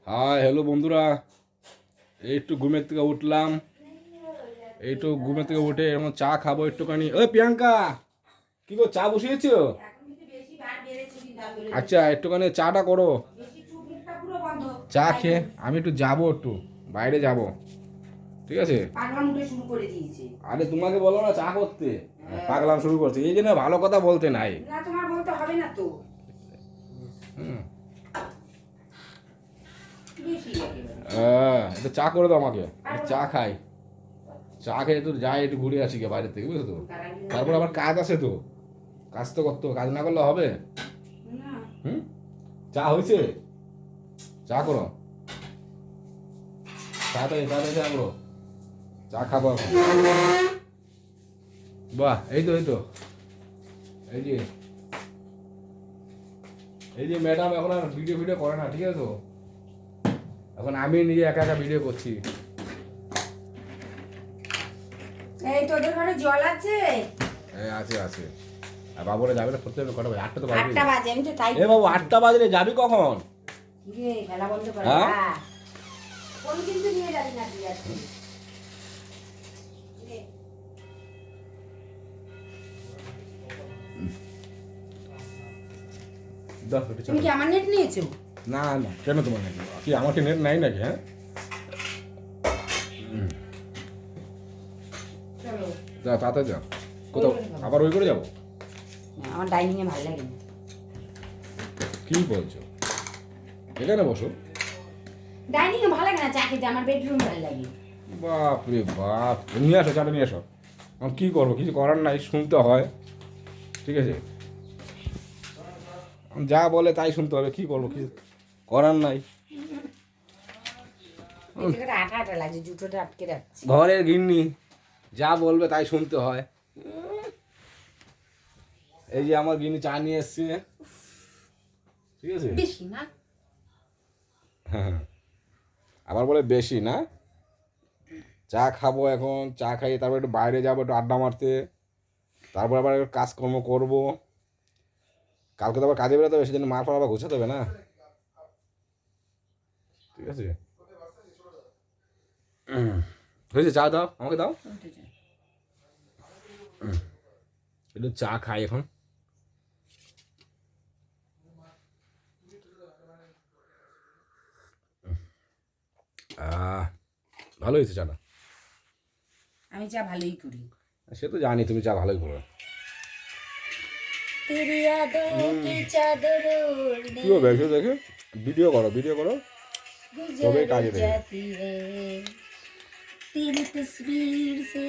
Hi hello বন্ধুরা, একটু ঘুমের থেকে উঠলাম। ঘুমের থেকে উঠে এমন চা খাবো একটুখানি। ওই প্রিয়াঙ্কা, কি গো, চা বসিয়েছো? আচ্ছা, একটুখানি চাটা করো। চা খেয়ে আমি একটু যাবো, একটু বাইরে যাব, ঠিক আছে? আরে তোমাকে বলো না চা করতে, পাগলাম শুরু করছে, এই জন্য ভালো কথা বলতে নাই। তোমার বলতে হবে না তো। একটু চা করে দাও আমাকে, চা খাই। চা খেয়ে একটু যাই, একটু ঘুরে আসি গে বাইরে থেকে, বুঝছো তো? তারপর আবার কাজ আছে তো, কাজ তো করতে হবে, কাজ না করলে হবে? হুম, চা হয়েছে? চা করো, তাড়াতাড়ি তাড়াতাড়ি চা করো, চা খাবো এখন। বাহ, এই তো এই যে ম্যাডাম এখন আর ভিডিও করে না, ঠিক আছে তো? এখন আমি নিজে একা একা ভিডিও করছি। এই তোদের ঘরে জল আছে? আছে আছে। আর বাবুরা যাবে না, পড়তে হবে কটা বাজে? 8টা তো বাজে। 8টা বাজে, আমি তো তাই। এ বাবু, 8টা বাজলে যাবি কখন? কি রে, খেলা বন্ধ করে? হ্যাঁ, কোন কিন্তু নিয়ে যাবি না তুই আজকে? তুমি কি আমার নেট নিয়েছো? না না, কেন তোমার নেট? কি আমার কি নেট নাই নাকি? হ্যাঁ, চলো যা তাড়াতাড়ি যাও। কোথাও আবার ওই করে যাবো? আমার ডাইনিং এ ভালো লাগে না। কি বলছো? এখানে বসো। ডাইনিং এ ভালো লাগে না, চা খেতে আমার বেডরুম ভালো লাগে। বাপ রে বাপ, নিয়ে আসো, চাটা নিয়ে আসো। আমি কী করবো, কিছু করার নাই, শুনতে হয়, ঠিক আছে? যা বলে তাই শুনতে হবে, কি করবো, কিছু করার নাই। এটা আঠা আঠা লাগছে, জুতোটা আটকে রাখছি। ঘরের গিন্নি যা বলবে তাই শুনতে হয়। এই যে আমার গিন্নি চা নিয়ে এসছে, ঠিক আছে? বেশি না? হ্যাঁ, আবার বলে বেশি না। চা খাবো এখন, চা খাই, তারপর একটু বাইরে যাবো, একটু আড্ডা মারতে, তারপর আবার একটু কাজকর্ম করবো। কালকে তো আবার কাজে বেরোতে হবে, সেজন্য মার পর আবার গোছাতে হবে না, ঠিক আছে? হয়েছে, চা দাও আমাকে, দাও একটু চা খাই এখন। ভালো হয়েছে চাটা। আমি চা ভালোই করি। সে তো জানি তুমি চা ভালোই করো। তেরি यादों की चादरों কি হবে, দেখে ভিডিও করো, তবে কাজে দেবে। जाती है तेरी तस्वीर से